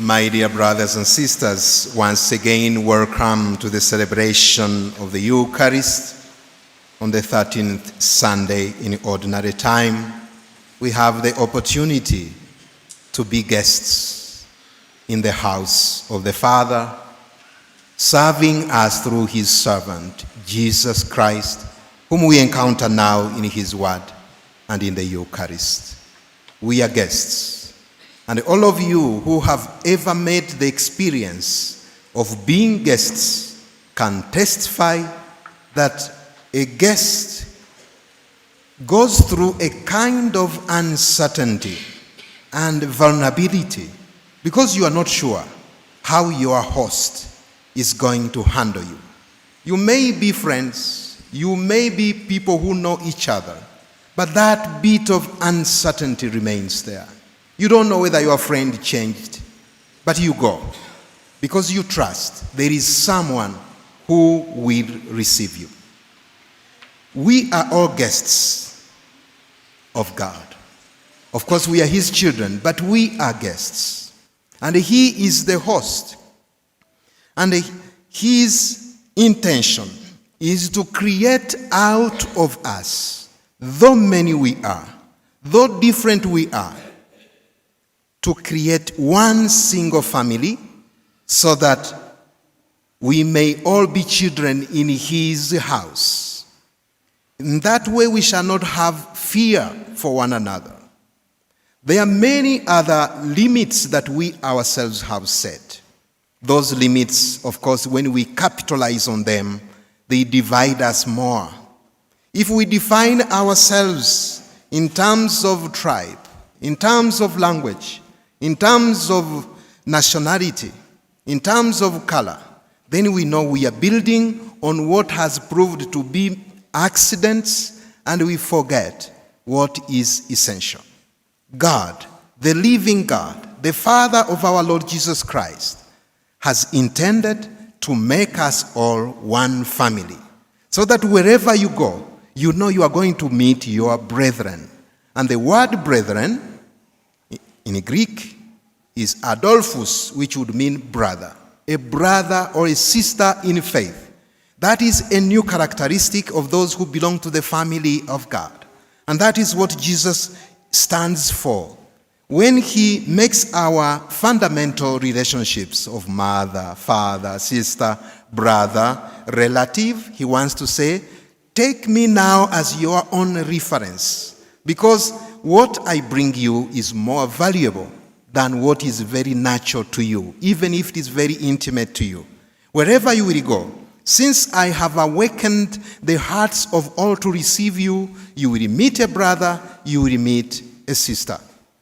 My dear brothers and sisters, once again, welcome to the celebration of the Eucharist on the 13th Sunday in Ordinary Time. We have the opportunity to be guests in the house of the Father, serving us through his servant, Jesus Christ, whom we encounter now in his word and in the Eucharist. We are guests. And all of you who have ever made the experience of being guests can testify that a guest goes through a kind of uncertainty and vulnerability because you are not sure how your host is going to handle you. You may be friends, you may be people who know each other, but that bit of uncertainty remains there. You don't know whether your friend changed, but you go because you trust there is someone who will receive you. We are all guests of God. Of course, we are his children, but we are guests. And he is the host. And his intention is to create out of us, though many we are, though different we are, to create one single family so that we may all be children in his house. In that way, we shall not have fear for one another. There are many other limits that we ourselves have set. Those limits, of course, when we capitalize on them, they divide us more. If we define ourselves in terms of tribe, in terms of language, in terms of nationality, in terms of color, then we know we are building on what has proved to be accidents, and we forget what is essential. God, the living God, the Father of our Lord Jesus Christ, has intended to make us all one family, so that wherever you go, you know you are going to meet your brethren. And the word brethren in Greek is Adolphus, which would mean brother, a brother or a sister in faith. That is a new characteristic of those who belong to the family of God. And that is what Jesus stands for. When he makes our fundamental relationships of mother, father, sister, brother, relative, he wants to say, take me now as your own reference, because what I bring you is more valuable than what is very natural to you, even if it is very intimate to you. Wherever you will go, since I have awakened the hearts of all to receive you, you will meet a brother, you will meet a sister.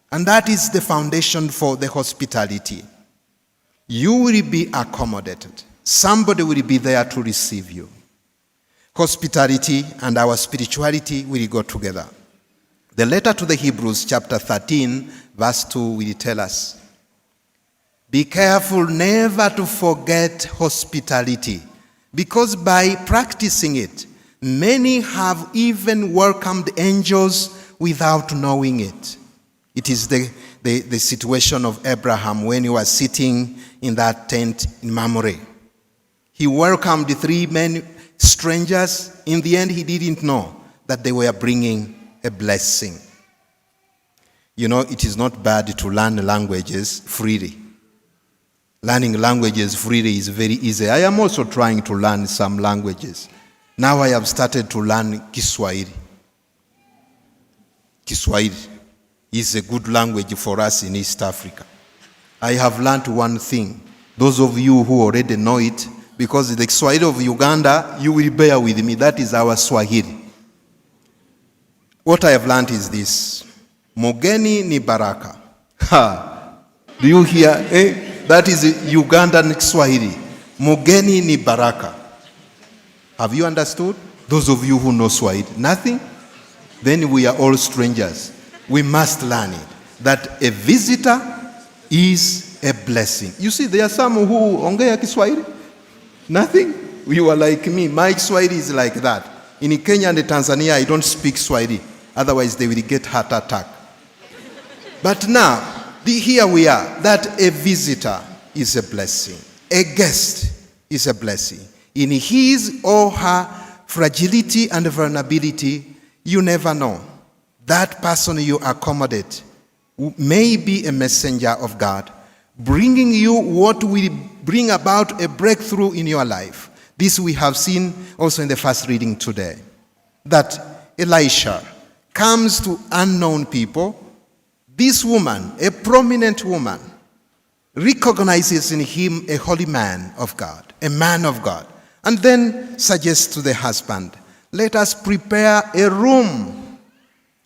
And that is the foundation for the hospitality. You will be accommodated. Somebody will be there to receive you. Hospitality and our spirituality will go together. The letter to the Hebrews, chapter 13, verse 2, will tell us, be careful never to forget hospitality, because by practicing it, many have even welcomed angels without knowing it. It is the situation of Abraham when he was sitting in that tent in Mamre. He welcomed the three men, strangers. In the end, he didn't know that they were bringing a blessing. You know, it is not bad to learn languages freely. Learning languages freely is very easy. I am also trying to learn some languages. Now I have started to learn Kiswahili. Kiswahili is a good language for us in East Africa. I have learned one thing. Those of you who already know it, because the Kiswahili of Uganda, you will bear with me. That is our Swahili. What I have learned is this. Mugeni ni baraka. Ha! Do you hear? That is Ugandan Kiswahili. Mugeni ni baraka. Have you understood? Those of you who know Swahili. Nothing? Then we are all strangers. We must learn it. That a visitor is a blessing. You see, there are some who ongea Kiswahili. Nothing? You are like me. My Kiswahili is like that. In Kenya and Tanzania, I don't speak Swahili. Otherwise, they will get heart attack. But now, Here we are, that a visitor is a blessing. A guest is a blessing. In his or her fragility and vulnerability, you never know. That person you accommodate may be a messenger of God, bringing you what will bring about a breakthrough in your life. This we have seen also in the first reading today. That Elisha comes to unknown people. This woman, a prominent woman, recognizes in him a holy man of God, a man of God, and then suggests to the husband, let us prepare a room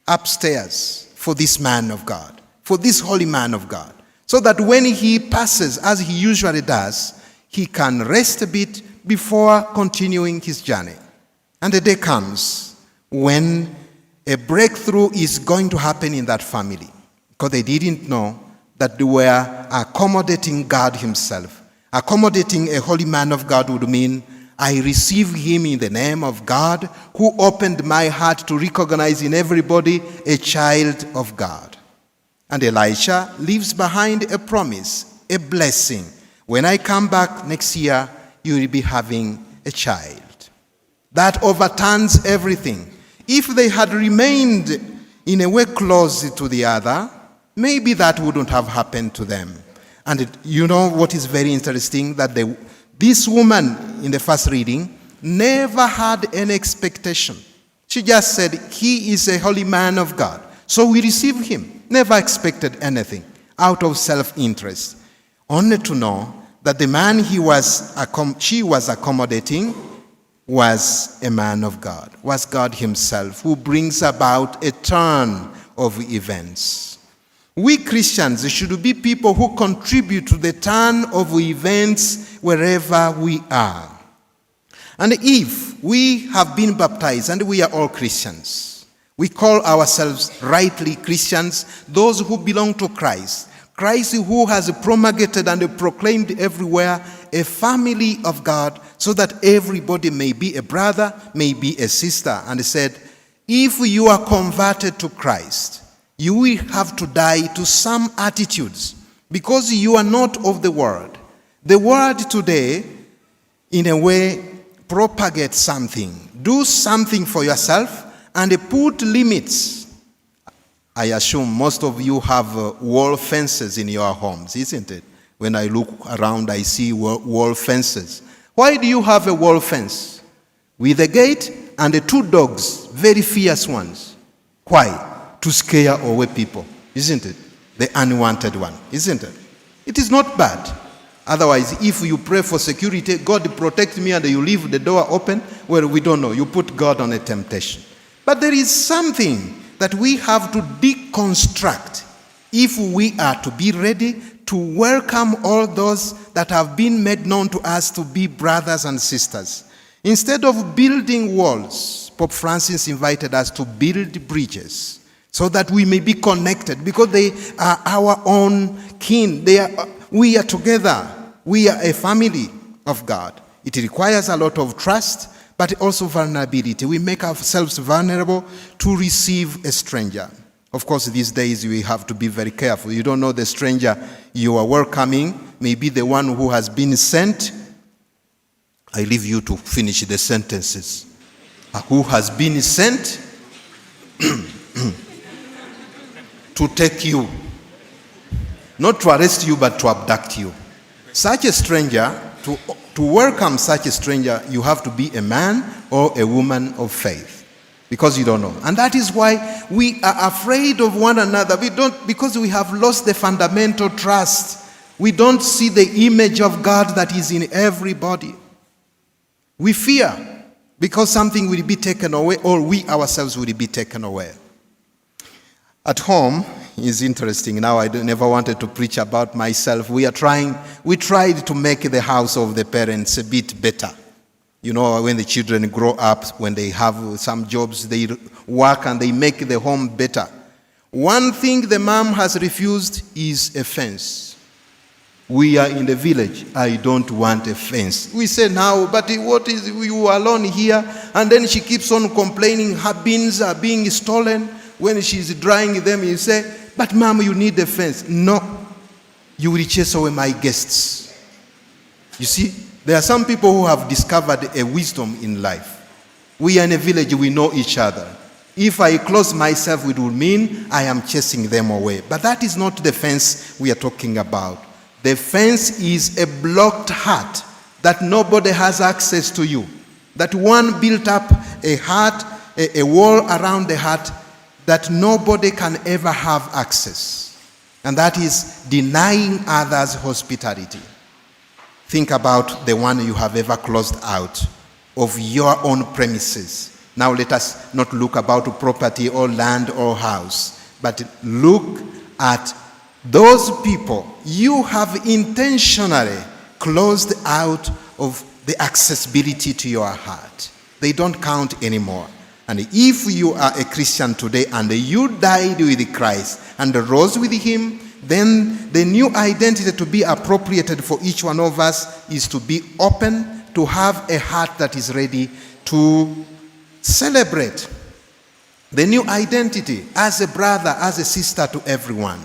upstairs for this man of God, for this holy man of God, so that when he passes, as he usually does, he can rest a bit before continuing his journey. And the day comes when a breakthrough is going to happen in that family, because they didn't know that they were accommodating God himself. Accommodating a holy man of God would mean I receive him in the name of God, who opened my heart to recognize in everybody a child of God. And Elisha leaves behind a promise, a blessing. When I come back next year, you will be having a child. That overturns everything. If they had remained in a way close to the other, maybe that wouldn't have happened to them. And you know what is very interesting? That this woman in the first reading never had any expectation. She just said, he is a holy man of God, so we receive him. Never expected anything out of self-interest. Only to know that the man she was accommodating was a man of God, was God himself, who brings about a turn of events. We Christians should be people who contribute to the turn of events wherever we are. And if we have been baptized, and we are all Christians, we call ourselves rightly Christians, those who belong to Christ, Christ who has promulgated and proclaimed everywhere a family of God, so that everybody may be a brother, may be a sister. And he said, if you are converted to Christ, you will have to die to some attitudes, because you are not of the world. The world today, in a way, propagates something. Do something for yourself and put limits. I assume most of you have wall fences in your homes, isn't it? When I look around, I see wall fences. Why do you have a wall fence? With a gate and the 2 dogs, very fierce ones. Why? To scare away people, isn't it? The unwanted one, isn't it? It is not bad. Otherwise, if you pray for security, God protect me, and you leave the door open, well, we don't know. You put God on a temptation. But there is something that we have to deconstruct if we are to be ready to welcome all those that have been made known to us to be brothers and sisters. Instead of building walls, Pope Francis invited us to build bridges, so that we may be connected, because they are our own kin. We are together. We are a family of God. It requires a lot of trust, but also vulnerability. We make ourselves vulnerable to receive a stranger. Of course, these days we have to be very careful. You don't know the stranger you are welcoming, maybe the one who has been sent. I leave you to finish the sentences. Who has been sent to take you, not to arrest you, but to abduct you. Such a stranger, to welcome such a stranger, you have to be a man or a woman of faith, because you don't know. And that is why we are afraid of one another. Because we have lost the fundamental trust. We don't see the image of God that is in everybody. We fear because something will be taken away, or we ourselves will be taken away. At home is interesting. Now I never wanted to preach about myself. We tried to make the house of the parents a bit better. You know, when the children grow up, when they have some jobs, they work and they make the home better. One thing the mom has refused is a fence. We are in the village. I don't want a fence. We say now, but what is, you are alone here? And then she keeps on complaining her beans are being stolen. When she's drying them, you say, but mom, you need a fence. No, you will chase away my guests. You see, there are some people who have discovered a wisdom in life. We are in a village, we know each other. If I close myself, it will mean I am chasing them away. But that is not the fence we are talking about. The fence is a blocked heart that nobody has access to you. That one built up a heart, a wall around the heart that nobody can ever have access. And that is denying others hospitality. Think about the one you have ever closed out of your own premises. Now let us not look about property or land or house, but look at those people you have intentionally closed out of the accessibility to your heart. They don't count anymore. And if you are a Christian today and you died with Christ and rose with him, then the new identity to be appropriated for each one of us is to be open, to have a heart that is ready to celebrate the new identity as a brother, as a sister to everyone.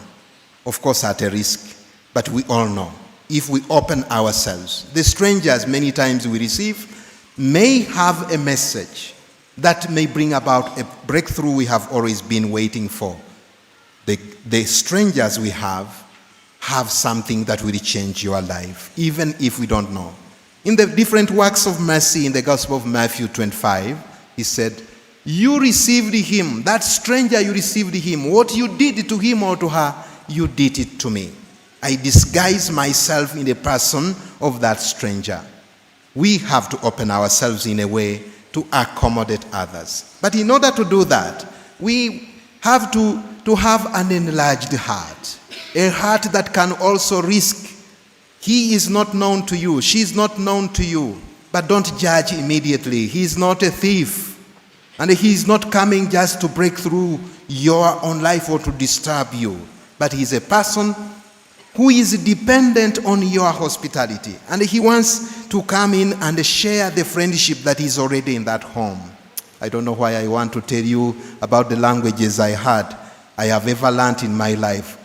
Of course, at a risk, but we all know if we open ourselves, the strangers many times we receive may have a message that may bring about a breakthrough we have always been waiting for. The strangers we have something that will change your life, even if we don't know. In the different works of mercy in the Gospel of Matthew 25, he said, you received him, that stranger, you received him. What you did to him or to her, you did it to me. I disguise myself in the person of that stranger. We have to open ourselves in a way to accommodate others. But in order to do that, we have to have an enlarged heart, a heart that can also risk. He is not known to you, she is not known to you, but don't judge immediately. He is not a thief, and he is not coming just to break through your own life or to disturb you, but he is a person who is dependent on your hospitality, and he wants to come in and share the friendship that is already in that home. I don't know why I want to tell you about the languages I have ever learned in my life.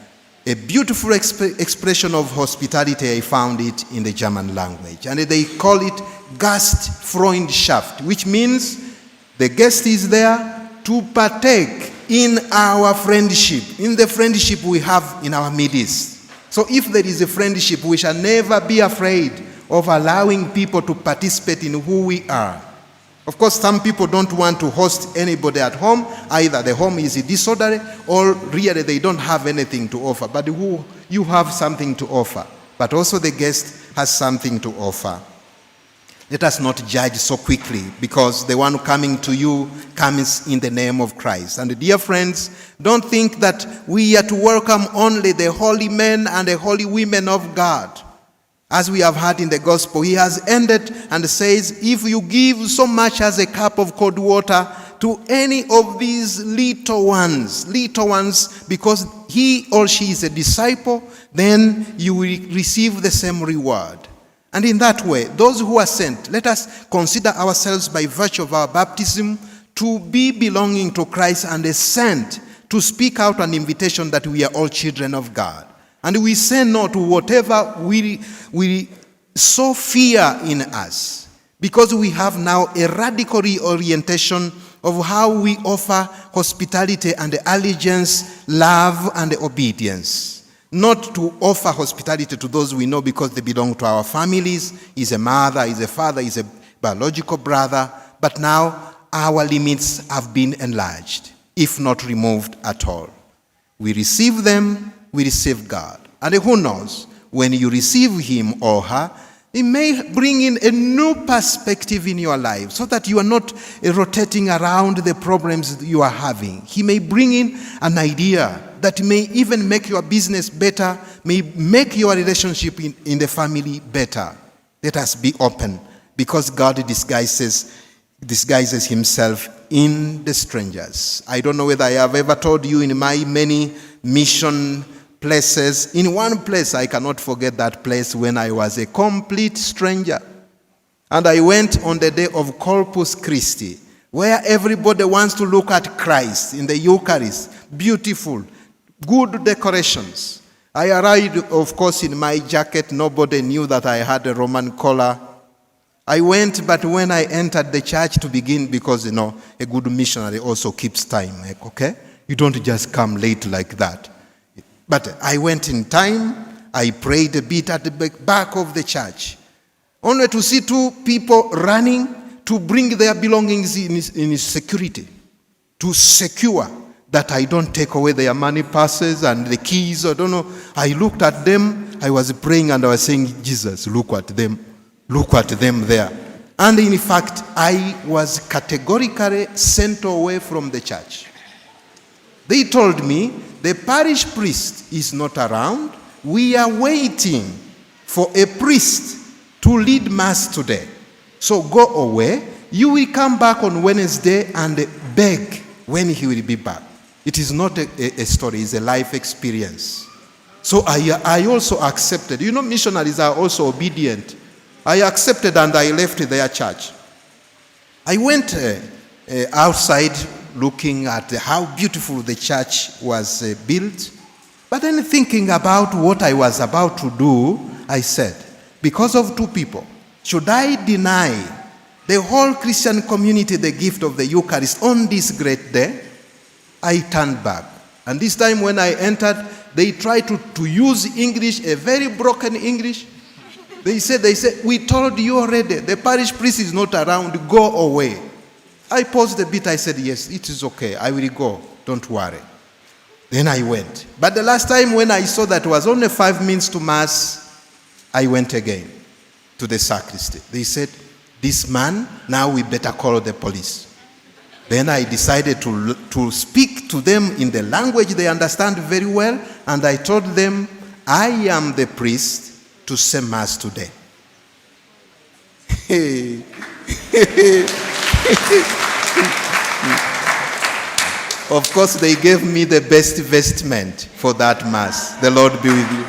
A beautiful expression of hospitality, I found it in the German language, and they call it Gastfreundschaft, which means the guest is there to partake in our friendship, in the friendship we have in our midst. So if there is a friendship, we shall never be afraid of allowing people to participate in who we are. Of course, some people don't want to host anybody at home. Either the home is disorderly or really they don't have anything to offer. But you have something to offer. But also the guest has something to offer. Let us not judge so quickly, because the one coming to you comes in the name of Christ. And dear friends, don't think that we are to welcome only the holy men and the holy women of God. As we have heard in the gospel, he has ended and says, if you give so much as a cup of cold water to any of these little ones, because he or she is a disciple, then you will receive the same reward. And in that way, those who are sent, let us consider ourselves by virtue of our baptism to be belonging to Christ and sent to speak out an invitation that we are all children of God. And we say no to whatever we so fear in us, because we have now a radical reorientation of how we offer hospitality and allegiance, love and obedience. Not to offer hospitality to those we know because they belong to our families, is a mother, is a father, is a biological brother, but now our limits have been enlarged, if not removed at all. We receive them, we receive God. And who knows, when you receive him or her, it may bring in a new perspective in your life, so that you are not rotating around the problems you are having. He may bring in an idea that may even make your business better, may make your relationship in the family better. Let us be open, because God disguises himself in the strangers. I don't know whether I have ever told you in my many mission places. In one place, I cannot forget that place when I was a complete stranger. And I went on the day of Corpus Christi, where everybody wants to look at Christ in the Eucharist. Beautiful, good decorations. I arrived, of course, in my jacket. Nobody knew that I had a Roman collar. I went, but when I entered the church to begin, because, a good missionary also keeps time, okay? You don't just come late like that. But I went in time. I prayed a bit at the back of the church, only to see two people running to bring their belongings in security, to secure that I don't take away their money purses and the keys. I don't know. I looked at them. I was praying and I was saying, Jesus, look at them. Look at them there. And in fact, I was categorically sent away from the church. They told me, the parish priest is not around. We are waiting for a priest to lead mass today. So go away. You will come back on Wednesday and beg when he will be back. It is not a story, it's a life experience. So I also accepted. Missionaries are also obedient. I accepted and I left their church. I went outside looking at how beautiful the church was built. But then thinking about what I was about to do, I said, because of two people, should I deny the whole Christian community the gift of the Eucharist on this great day? I turned back. And this time when I entered, they tried to use English, a very broken English. They said, we told you already, the parish priest is not around, go away. I paused a bit, I said, yes, it is okay, I will go, don't worry. Then I went. But the last time when I saw that it was only 5 minutes to Mass, I went again to the sacristy. They said, this man, now we better call the police. Then I decided to speak to them in the language they understand very well, and I told them, I am the priest to say Mass today. Of course, they gave me the best vestment for that Mass. The Lord be with you.